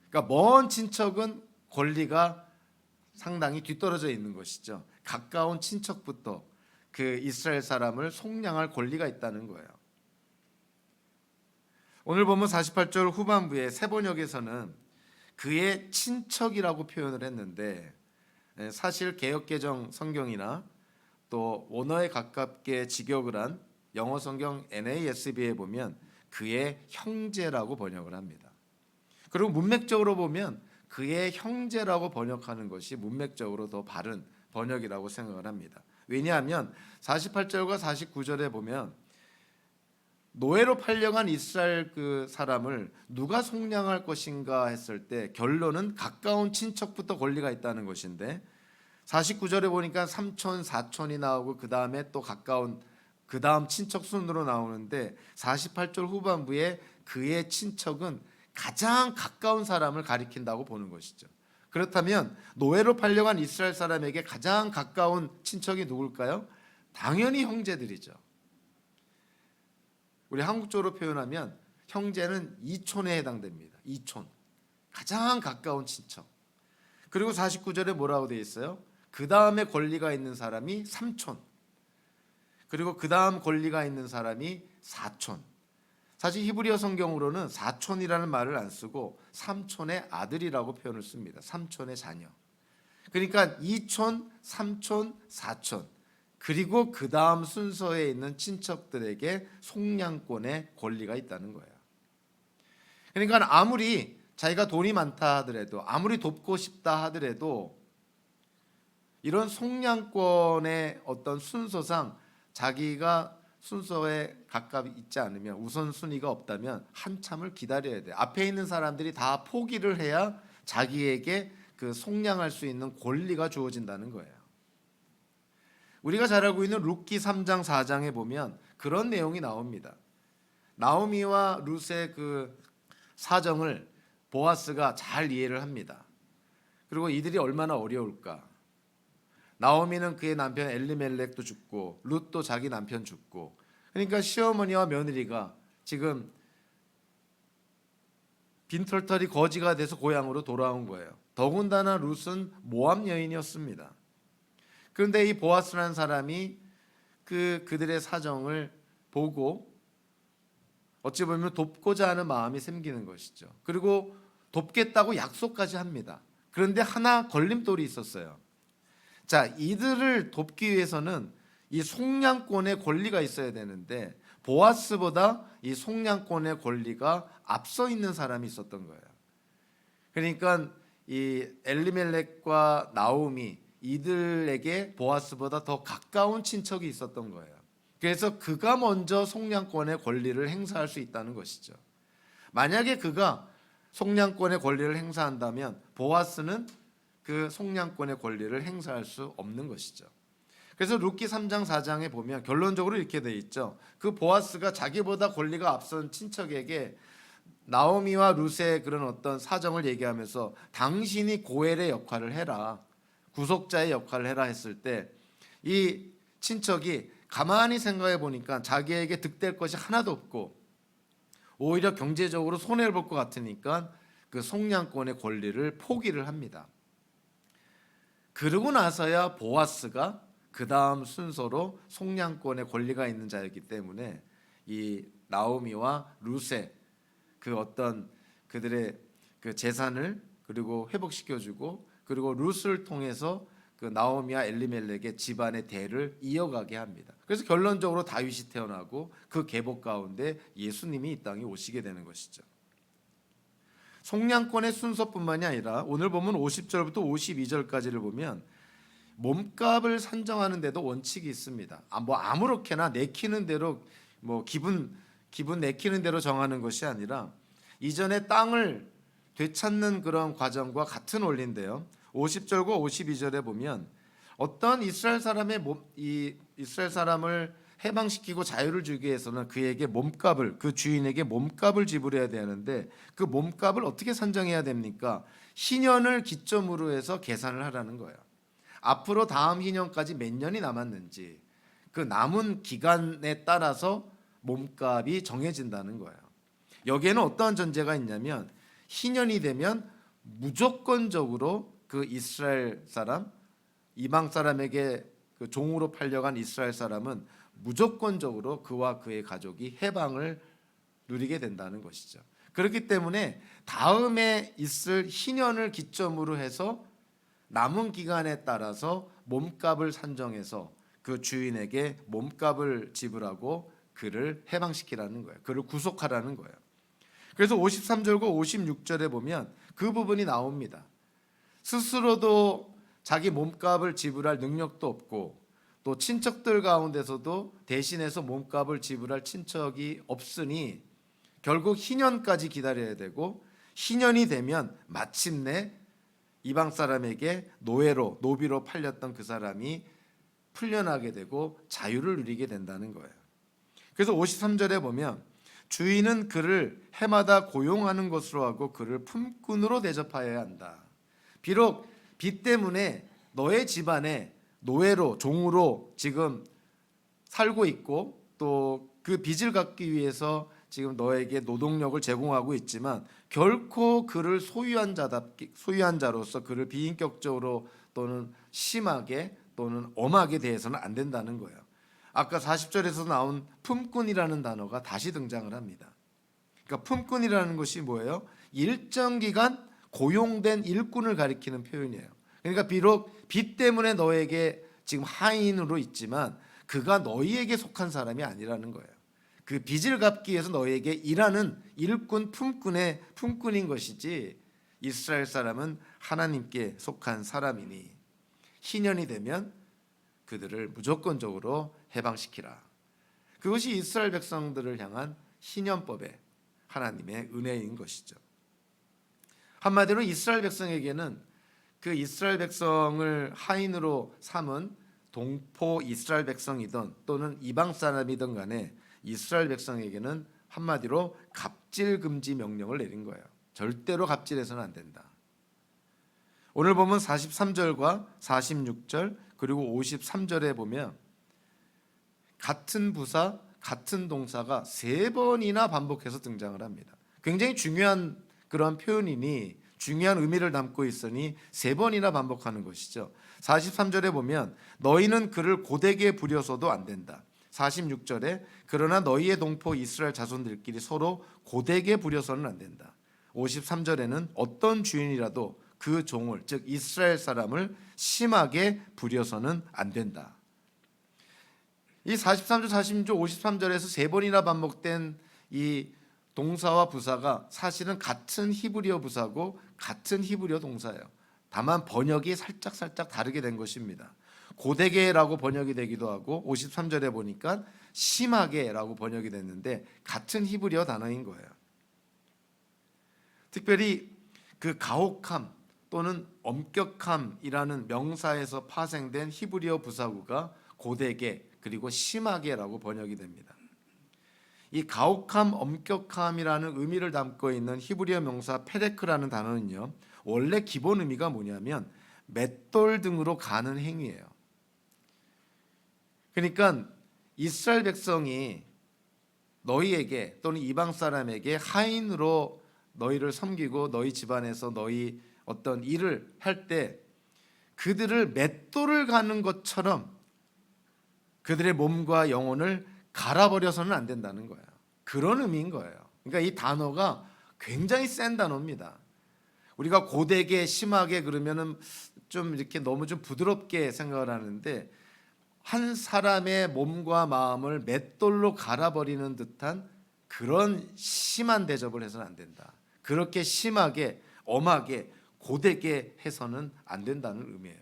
그러니까 먼 친척은 권리가 상당히 뒤떨어져 있는 것이죠. 가까운 친척부터 그 이스라엘 사람을 속량할 권리가 있다는 거예요. 오늘 보면 48절 후반부에 세번역에서는 그의 친척이라고 표현을 했는데, 사실 개역개정 성경이나 또 원어에 가깝게 직역을 한 영어 성경 NASB에 보면 그의 형제라고 번역을 합니다. 그리고 문맥적으로 보면 그의 형제라고 번역하는 것이 문맥적으로 더 바른 번역이라고 생각을 합니다. 왜냐하면 48절과 49절에 보면 노예로 팔려간 이스라엘 그 사람을 누가 속량할 것인가 했을 때 결론은 가까운 친척부터 권리가 있다는 것인데, 49절에 보니까 삼촌, 사촌이 나오고 그 다음에 또 가까운 그 다음 친척 순으로 나오는데, 48절 후반부에 그의 친척은 가장 가까운 사람을 가리킨다고 보는 것이죠. 그렇다면 노예로 팔려간 이스라엘 사람에게 가장 가까운 친척이 누굴까요? 당연히 형제들이죠. 우리 한국적으로 표현하면 형제는 이촌에 해당됩니다. 이촌, 가장 가까운 친척. 그리고 49절에 뭐라고 되어 있어요? 그 다음에 권리가 있는 사람이 삼촌, 그리고 그 다음 권리가 있는 사람이 사촌. 사실 히브리어 성경으로는 사촌이라는 말을 안 쓰고 삼촌의 아들이라고 표현을 씁니다. 삼촌의 자녀. 그러니까 이촌, 삼촌, 사촌, 그리고 그 다음 순서에 있는 친척들에게 속량권의 권리가 있다는 거예요. 그러니까 아무리 자기가 돈이 많다 하더라도, 아무리 돕고 싶다 하더라도 이런 속량권의 어떤 순서상 자기가 순서에 가까이 있지 않으면, 우선순위가 없다면 한참을 기다려야 돼요. 앞에 있는 사람들이 다 포기를 해야 자기에게 그 속량할 수 있는 권리가 주어진다는 거예요. 우리가 잘 알고 있는 룻기 3장 4장에 보면 그런 내용이 나옵니다. 나오미와 룻의 그 사정을 보아스가 잘 이해를 합니다. 그리고 이들이 얼마나 어려울까. 나오미는 그의 남편 엘리멜렉도 죽고 룻도 자기 남편 죽고, 그러니까 시어머니와 며느리가 지금 빈털털이 거지가 돼서 고향으로 돌아온 거예요. 더군다나 룻은 모압 여인이었습니다. 그런데 이 보아스라는 사람이 그들의 사정을 보고 어찌 보면 돕고자 하는 마음이 생기는 것이죠. 그리고 돕겠다고 약속까지 합니다. 그런데 하나 걸림돌이 있었어요. 자, 이들을 돕기 위해서는 이 속량권의 권리가 있어야 되는데 보아스보다 이 속량권의 권리가 앞서 있는 사람이 있었던 거예요. 그러니까 이 엘리멜렉과 나오미, 이들에게 보아스보다 더 가까운 친척이 있었던 거예요. 그래서 그가 먼저 속량권의 권리를 행사할 수 있다는 것이죠. 만약에 그가 속량권의 권리를 행사한다면 보아스는 그 속량권의 권리를 행사할 수 없는 것이죠. 그래서 룻기 3장 4장에 보면 결론적으로 이렇게 돼 있죠. 그 보아스가 자기보다 권리가 앞선 친척에게 나오미와 룻의 그런 어떤 사정을 얘기하면서 당신이 고엘의 역할을 해라, 구속자의 역할을 해라 했을 때 이 친척이 가만히 생각해 보니까 자기에게 득될 것이 하나도 없고 오히려 경제적으로 손해를 볼 것 같으니까 그 속량권의 권리를 포기를 합니다. 그러고 나서야 보아스가 그 다음 순서로 속량권의 권리가 있는 자였기 때문에 이 나오미와 룻의 그 어떤 그들의 그 재산을 그리고 회복시켜주고, 그리고 룻을 통해서 그 나오미와 엘리멜렉의 집안의 대를 이어가게 합니다. 그래서 결론적으로 다윗이 태어나고 그 계보 가운데 예수님이 이 땅에 오시게 되는 것이죠. 속량권의 순서뿐만이 아니라 오늘 보면 50절부터 52절까지를 보면 몸값을 산정하는 데도 원칙이 있습니다. 뭐 아무렇게나 내키는 대로 기분 내키는 대로 정하는 것이 아니라 이전에 땅을 되찾는 그런 과정과 같은 원리인데요. 50절과 52절에 보면 어떤 이스라엘 사람을 해방시키고 자유를 주기 위해서는 그에게 몸값을, 그 주인에게 몸값을 지불해야 되는데 그 몸값을 어떻게 산정해야 됩니까? 희년을 기점으로 해서 계산을 하라는 거예요. 앞으로 다음 희년까지 몇 년이 남았는지 그 남은 기간에 따라서 몸값이 정해진다는 거예요. 여기에는 어떠한 전제가 있냐면 희년이 되면 무조건적으로 그 이스라엘 사람, 이방 사람에게 그 종으로 팔려간 이스라엘 사람은 무조건적으로 그와 그의 가족이 해방을 누리게 된다는 것이죠. 그렇기 때문에 다음에 있을 희년을 기점으로 해서 남은 기간에 따라서 몸값을 산정해서 그 주인에게 몸값을 지불하고 그를 해방시키라는 거예요. 그를 구속하라는 거예요. 그래서 53절과 56절에 보면 그 부분이 나옵니다. 스스로도 자기 몸값을 지불할 능력도 없고 또 친척들 가운데서도 대신해서 몸값을 지불할 친척이 없으니 결국 희년까지 기다려야 되고 희년이 되면 마침내 이방 사람에게 노비로 팔렸던 그 사람이 풀려나게 되고 자유를 누리게 된다는 거예요. 그래서 53절에 보면 주인은 그를 해마다 고용하는 것으로 하고 그를 품꾼으로 대접하여야 한다. 비록 빚 때문에 너의 집안에 노예로 종으로 지금 살고 있고 또 그 빚을 갚기 위해서 지금 너에게 노동력을 제공하고 있지만 결코 그를 소유한 자로서 그를 비인격적으로 또는 심하게 또는 엄하게 대해서는 안 된다는 거예요. 아까 40절에서 나온 품꾼이라는 단어가 다시 등장을 합니다. 그러니까 품꾼이라는 것이 뭐예요? 일정 기간 고용된 일꾼을 가리키는 표현이에요. 그러니까 비록 빚 때문에 너에게 지금 하인으로 있지만 그가 너희에게 속한 사람이 아니라는 거예요. 그 빚을 갚기 위해서 너희에게 일하는 일꾼 품꾼인 것이지 이스라엘 사람은 하나님께 속한 사람이니 희년이 되면 그들을 무조건적으로 해방시키라. 그것이 이스라엘 백성들을 향한 희년법의 하나님의 은혜인 것이죠. 한마디로 이스라엘 백성에게는 그 이스라엘 백성을 하인으로 삼은 동포 이스라엘 백성이든 또는 이방 사람이든 간에 이스라엘 백성에게는 한마디로 갑질 금지 명령을 내린 거예요. 절대로 갑질해서는 안 된다. 오늘 보면 43절과 46절 그리고 53절에 보면 같은 부사, 같은 동사가 3번이나 반복해서 등장을 합니다. 굉장히 중요한 그런 표현이니 중요한 의미를 담고 있으니 3번이나 반복하는 것이죠. 43절에 보면 너희는 그를 고되게 부려서도 안 된다. 46절에 그러나 너희의 동포 이스라엘 자손들끼리 서로 고되게 부려서는 안 된다. 53절에는 어떤 주인이라도 그 종을 즉 이스라엘 사람을 심하게 부려서는 안 된다. 이 43절, 46절, 53절에서 3번이나 반복된 이 동사와 부사가 사실은 같은 히브리어 부사고 같은 히브리어 동사예요. 다만 번역이 살짝 다르게 된 것입니다. 고되게라고 번역이 되기도 하고 53절에 보니까 심하게라고 번역이 됐는데 같은 히브리어 단어인 거예요. 특별히 그 가혹함 또는 엄격함이라는 명사에서 파생된 히브리어 부사구가 고되게 그리고 심하게라고 번역이 됩니다. 이 가혹함, 엄격함이라는 의미를 담고 있는 히브리어 명사 페레크라는 단어는요. 원래 기본 의미가 뭐냐면 맷돌 등으로 가는 행위예요. 그러니까 이스라엘 백성이 너희에게 또는 이방 사람에게 하인으로 너희를 섬기고 너희 집안에서 너희 어떤 일을 할 때 그들을 맷돌을 가는 것처럼 그들의 몸과 영혼을 갈아버려서는 안 된다는 거예요. 그런 의미인 거예요. 그러니까 이 단어가 굉장히 센 단어입니다. 우리가 고되게 심하게 그러면은 좀 이렇게 너무 좀 부드럽게 생각을 하는데 한 사람의 몸과 마음을 맷돌로 갈아버리는 듯한 그런 심한 대접을 해서는 안 된다. 그렇게 심하게 엄하게 고되게 해서는 안 된다는 의미예요.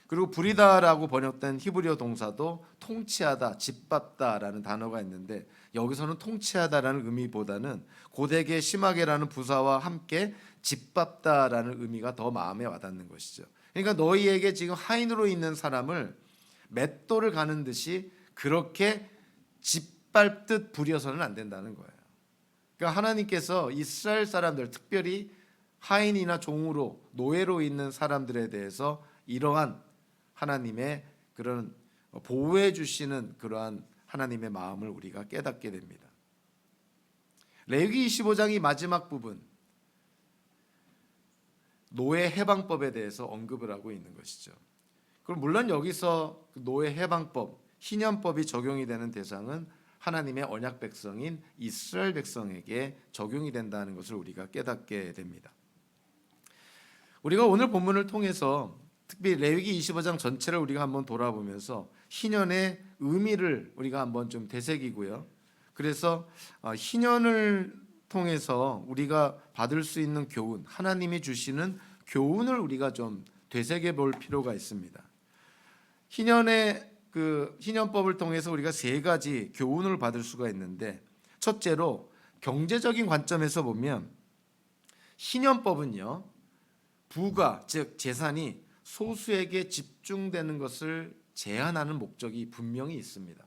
그리고 부리다라고 번역된 히브리어 동사도 통치하다, 짓밟다라는 단어가 있는데 여기서는 통치하다라는 의미보다는 고되게 심하게라는 부사와 함께 짓밟다라는 의미가 더 마음에 와닿는 것이죠. 그러니까 너희에게 지금 하인으로 있는 사람을 맷돌을 가는 듯이 그렇게 짓밟듯 부려서는 안 된다는 거예요. 그러니까 하나님께서 이스라엘 사람들, 특별히 하인이나 종으로 노예로 있는 사람들에 대해서 이러한 하나님의 그런 보호해 주시는 그러한 하나님의 마음을 우리가 깨닫게 됩니다. 레위기 25장이 마지막 부분, 노예 해방법에 대해서 언급을 하고 있는 것이죠. 그럼 물론 여기서 노예 해방법, 희년법이 적용이 되는 대상은 하나님의 언약 백성인 이스라엘 백성에게 적용이 된다는 것을 우리가 깨닫게 됩니다. 우리가 오늘 본문을 통해서 특히 레위기 25장 전체를 우리가 한번 돌아보면서 희년의 의미를 우리가 한번 좀 되새기고요. 그래서 희년을 통해서 우리가 받을 수 있는 교훈, 하나님이 주시는 교훈을 우리가 좀 되새겨 볼 필요가 있습니다. 희년의 희년법을 통해서 우리가 세 가지 교훈을 받을 수가 있는데, 첫째로 경제적인 관점에서 보면 희년법은요, 부가 즉 재산이 소수에게 집중되는 것을 제한하는 목적이 분명히 있습니다.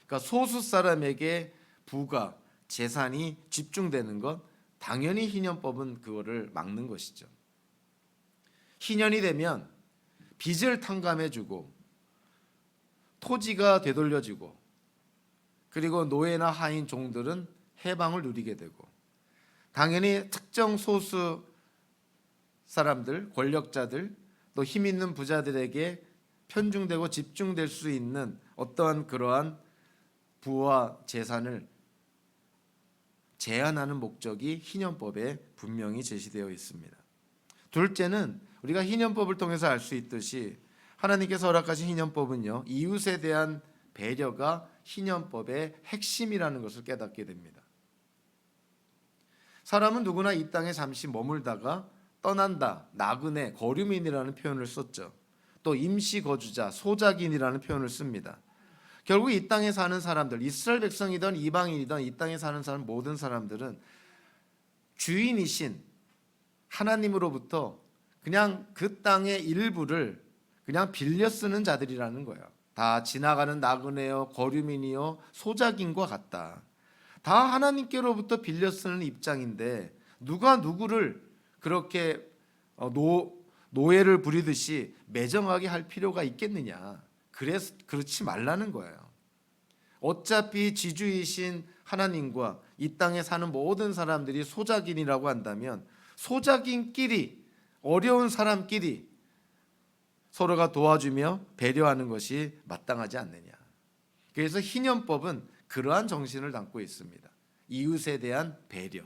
그러니까 소수 사람에게 부가 재산이 집중되는 것, 당연히 희년법은 그거를 막는 것이죠. 희년이 되면 빚을 탕감해주고 토지가 되돌려지고, 그리고 노예나 하인 종들은 해방을 누리게 되고, 당연히 특정 소수 사람들, 권력자들, 또 힘 있는 부자들에게 편중되고 집중될 수 있는 어떠한 그러한 부와 재산을 제한하는 목적이 희년법에 분명히 제시되어 있습니다. 둘째는 우리가 희년법을 통해서 알 수 있듯이 하나님께서 허락하신 희년법은요, 이웃에 대한 배려가 희년법의 핵심이라는 것을 깨닫게 됩니다. 사람은 누구나 이 땅에 잠시 머물다가 떠난다, 나그네, 거류민이라는 표현을 썼죠. 또 임시 거주자, 소작인이라는 표현을 씁니다. 결국 이 땅에 사는 사람들, 이스라엘 백성이든 이방인이든 이 땅에 사는 사람 모든 사람들은 주인이신 하나님으로부터 그냥 그 땅의 일부를 그냥 빌려 쓰는 자들이라는 거예요. 다 지나가는 나그네요, 거류민이요, 소작인과 같다. 다 하나님께로부터 빌려 쓰는 입장인데 누가 누구를 그렇게 노예를 부리듯이 매정하게 할 필요가 있겠느냐. 그렇지 말라는 거예요. 어차피 지주이신 하나님과 이 땅에 사는 모든 사람들이 소작인이라고 한다면 소작인끼리, 어려운 사람끼리 서로가 도와주며 배려하는 것이 마땅하지 않느냐. 그래서 희년법은 그러한 정신을 담고 있습니다. 이웃에 대한 배려,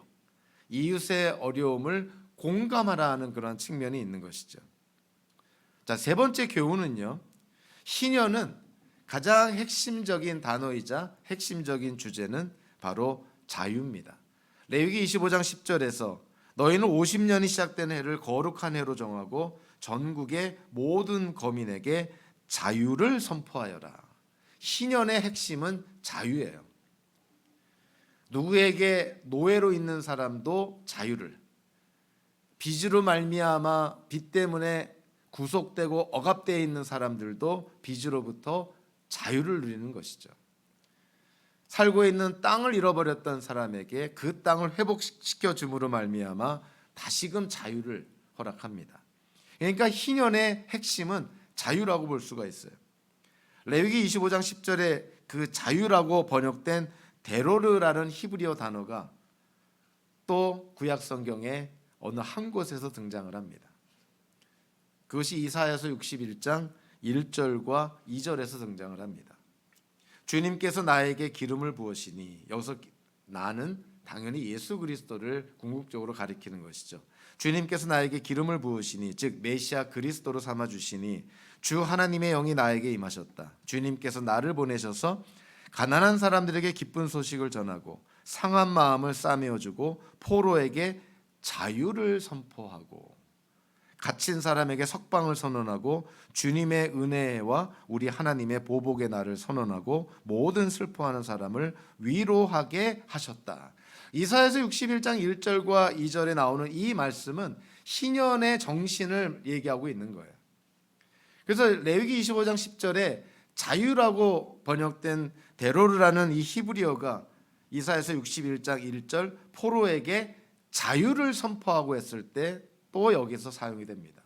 이웃의 어려움을 공감하라 하는 그런 측면이 있는 것이죠. 자, 세 번째 교훈은요, 희년은 가장 핵심적인 단어이자 핵심적인 주제는 바로 자유입니다. 레위기 25장 10절에서 너희는 50년이 시작된 해를 거룩한 해로 정하고 전국의 모든 거민에게 자유를 선포하여라. 희년의 핵심은 자유예요. 누구에게 노예로 있는 사람도 자유를, 빚으로 말미암아 빚 때문에 구속되고 억압되어 있는 사람들도 빚으로부터 자유를 누리는 것이죠. 살고 있는 땅을 잃어버렸던 사람에게 그 땅을 회복시켜 줌으로 말미암아 다시금 자유를 허락합니다. 그러니까 희년의 핵심은 자유라고 볼 수가 있어요. 레위기 25장 10절에 그 자유라고 번역된 데로르라는 히브리어 단어가 또 구약 성경에 어느 한 곳에서 등장을 합니다. 그것이 이사야서 61장 1절과 2절에서 등장을 합니다. 주님께서 나에게 기름을 부으시니, 여기서 나는 당연히 예수 그리스도를 궁극적으로 가리키는 것이죠. 주님께서 나에게 기름을 부으시니, 즉 메시아 그리스도로 삼아 주시니 주 하나님의 영이 나에게 임하셨다. 주님께서 나를 보내셔서 가난한 사람들에게 기쁜 소식을 전하고 상한 마음을 싸매어 주고 포로에게 자유를 선포하고, 갇힌 사람에게 석방을 선언하고 주님의 은혜와 우리 하나님의 보복의 날을 선언하고 모든 슬퍼하는 사람을 위로하게 하셨다. 이사야서 61장 1절과 2절에 나오는 이 말씀은 희년의 정신을 얘기하고 있는 거예요. 그래서 레위기 25장 10절에 자유라고 번역된 데로르라는 이 히브리어가 이사야서 61장 1절 포로에게 자유를 선포하고 했을 때 또 여기서 사용이 됩니다.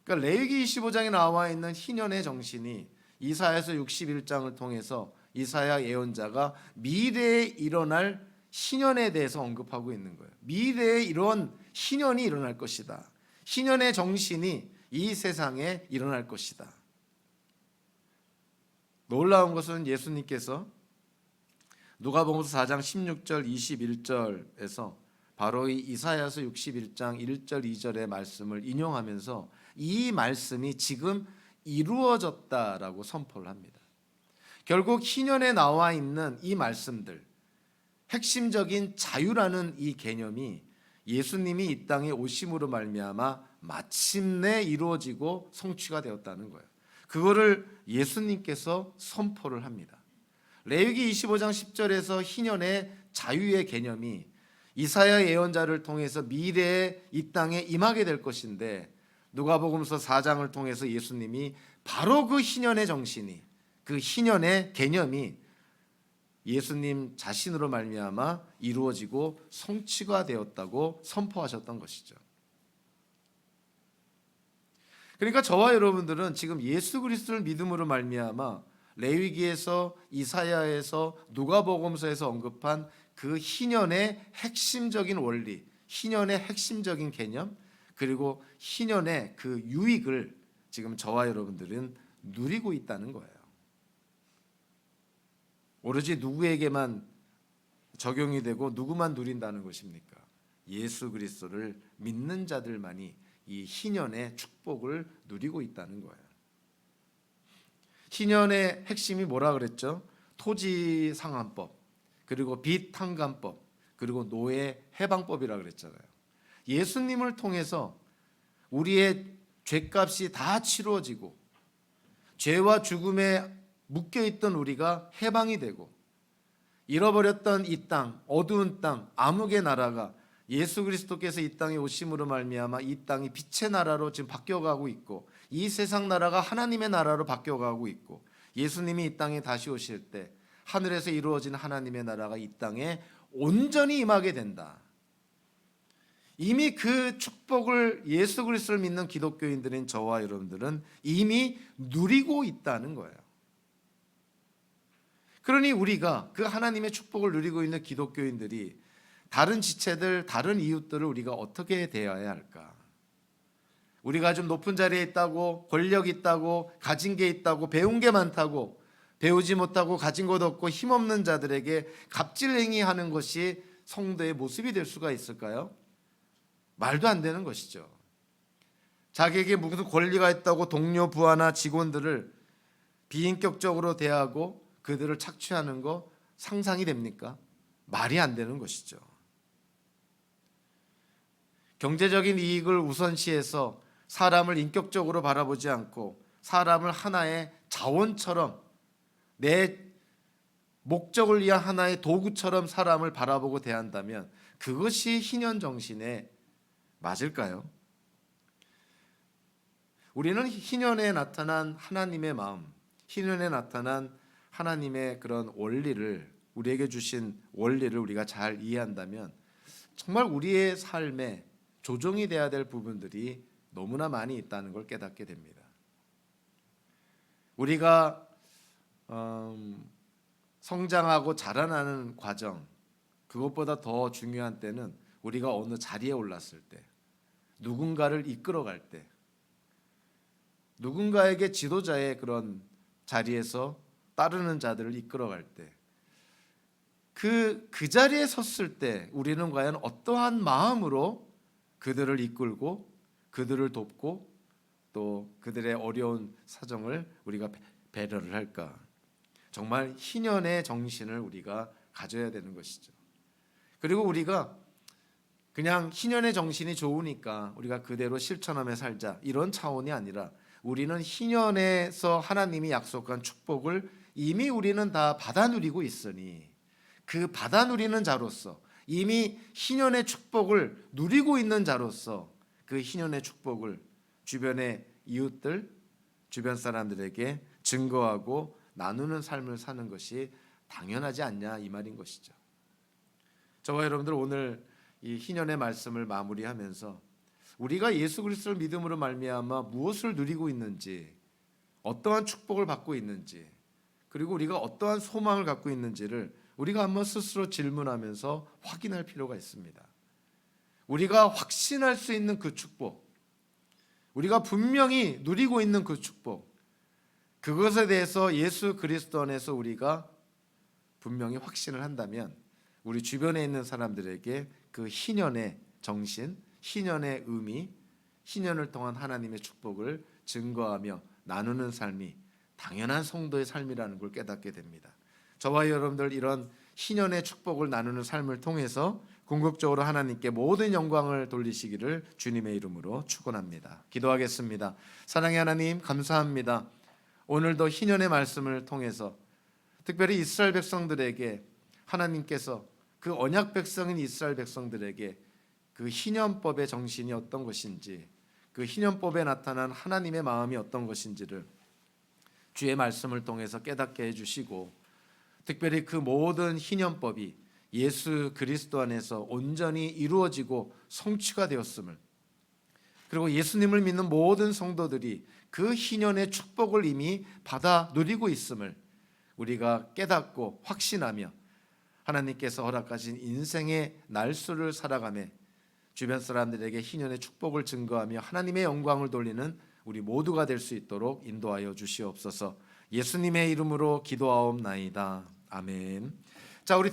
그러니까 레위기 25장에 나와 있는 희년의 정신이 이사야서 61장을 통해서 이사야 예언자가 미래에 일어날 희년에 대해서 언급하고 있는 거예요. 미래에 이런 희년이 일어날 것이다. 희년의 정신이 이 세상에 일어날 것이다. 놀라운 것은 예수님께서 누가복음서 4장 16절 21절에서 바로 이 이사야서 61장 1절 2절의 말씀을 인용하면서 이 말씀이 지금 이루어졌다라고 선포를 합니다. 결국 희년에 나와 있는 이 말씀들, 핵심적인 자유라는 이 개념이 예수님이 이 땅에 오심으로 말미암아 마침내 이루어지고 성취가 되었다는 거예요. 그거를 예수님께서 선포를 합니다. 레위기 25장 10절에서 희년의 자유의 개념이 이사야 예언자를 통해서 미래에 이 땅에 임하게 될 것인데 누가복음서 4장을 통해서 예수님이 바로 그 희년의 정신이, 그 희년의 개념이 예수님 자신으로 말미암아 이루어지고 성취가 되었다고 선포하셨던 것이죠. 그러니까 저와 여러분들은 지금 예수 그리스도를 믿음으로 말미암아 레위기에서 이사야에서 누가복음서에서 언급한 그 희년의 핵심적인 원리, 희년의 핵심적인 개념, 그리고 희년의 그 유익을 지금 저와 여러분들은 누리고 있다는 거예요. 오로지 누구에게만 적용이 되고 누구만 누린다는 것입니까? 예수 그리스도를 믿는 자들만이 이 희년의 축복을 누리고 있다는 거예요. 희년의 핵심이 뭐라 그랬죠? 토지 상환법, 그리고 빚 탕감법, 그리고 노예 해방법이라 그랬잖아요. 예수님을 통해서 우리의 죄값이 다 치루어지고 죄와 죽음에 묶여있던 우리가 해방이 되고 잃어버렸던 이 땅, 어두운 땅, 암흑의 나라가 예수 그리스도께서 이 땅에 오심으로 말미암아 이 땅이 빛의 나라로 지금 바뀌어가고 있고 이 세상 나라가 하나님의 나라로 바뀌어가고 있고 예수님이 이 땅에 다시 오실 때 하늘에서 이루어진 하나님의 나라가 이 땅에 온전히 임하게 된다. 이미 그 축복을 예수 그리스도를 믿는 기독교인들인 저와 여러분들은 이미 누리고 있다는 거예요. 그러니 우리가 그 하나님의 축복을 누리고 있는 기독교인들이 다른 지체들, 다른 이웃들을 우리가 어떻게 대해야 할까? 우리가 좀 높은 자리에 있다고, 권력 있다고, 가진 게 있다고, 배운 게 많다고, 배우지 못하고 가진 것 없고 힘없는 자들에게 갑질행위하는 것이 성도의 모습이 될 수가 있을까요? 말도 안 되는 것이죠. 자기에게 무슨 권리가 있다고 동료 부하나 직원들을 비인격적으로 대하고 그들을 착취하는 거 상상이 됩니까? 말이 안 되는 것이죠. 경제적인 이익을 우선시해서 사람을 인격적으로 바라보지 않고 사람을 하나의 자원처럼 내 목적을 위한 하나의 도구처럼 사람을 바라보고 대한다면 그것이 희년 정신에 맞을까요? 우리는 희년에 나타난 하나님의 마음, 희년에 나타난 하나님의 그런 원리를, 우리에게 주신 원리를 우리가 잘 이해한다면 정말 우리의 삶에 조정이 돼야 될 부분들이 너무나 많이 있다는 걸 깨닫게 됩니다. 우리가 성장하고 자라나는 과정, 그것보다 더 중요한 때는 우리가 어느 자리에 올랐을 때, 누군가를 이끌어갈 때, 누군가에게 지도자의 그런 자리에서 따르는 자들을 이끌어갈 때, 그 자리에 섰을 때 우리는 과연 어떠한 마음으로 그들을 이끌고 그들을 돕고 또 그들의 어려운 사정을 우리가 배려를 할까? 정말 희년의 정신을 우리가 가져야 되는 것이죠. 그리고 우리가 그냥 희년의 정신이 좋으니까 우리가 그대로 실천하며 살자 이런 차원이 아니라 우리는 희년에서 하나님이 약속한 축복을 이미 우리는 다 받아 누리고 있으니 그 받아 누리는 자로서 이미 희년의 축복을 누리고 있는 자로서 그 희년의 축복을 주변의 이웃들, 주변 사람들에게 증거하고 나누는 삶을 사는 것이 당연하지 않냐 이 말인 것이죠. 저와 여러분들 오늘 이 희년의 말씀을 마무리하면서 우리가 예수 그리스도를 믿음으로 말미암아 무엇을 누리고 있는지, 어떠한 축복을 받고 있는지, 그리고 우리가 어떠한 소망을 갖고 있는지를 우리가 한번 스스로 질문하면서 확인할 필요가 있습니다. 우리가 확신할 수 있는 그 축복, 우리가 분명히 누리고 있는 그 축복, 그것에 대해서 예수 그리스도 안에서 우리가 분명히 확신을 한다면 우리 주변에 있는 사람들에게 그 희년의 정신, 희년의 의미, 희년을 통한 하나님의 축복을 증거하며 나누는 삶이 당연한 성도의 삶이라는 걸 깨닫게 됩니다. 저와 여러분들 이런 희년의 축복을 나누는 삶을 통해서 궁극적으로 하나님께 모든 영광을 돌리시기를 주님의 이름으로 축원합니다. 기도하겠습니다. 사랑의 하나님 감사합니다. 오늘도 희년의 말씀을 통해서 특별히 이스라엘 백성들에게 하나님께서 그 언약 백성인 이스라엘 백성들에게 그 희년법의 정신이 어떤 것인지, 그 희년법에 나타난 하나님의 마음이 어떤 것인지를 주의 말씀을 통해서 깨닫게 해주시고, 특별히 그 모든 희년법이 예수 그리스도 안에서 온전히 이루어지고 성취가 되었음을, 그리고 예수님을 믿는 모든 성도들이 그 희년의 축복을 이미 받아 누리고 있음을 우리가 깨닫고 확신하며 하나님께서 허락하신 인생의 날수를 살아가며 주변 사람들에게 희년의 축복을 증거하며 하나님의 영광을 돌리는 우리 모두가 될 수 있도록 인도하여 주시옵소서. 예수님의 이름으로 기도하옵나이다. 아멘. 자, 우리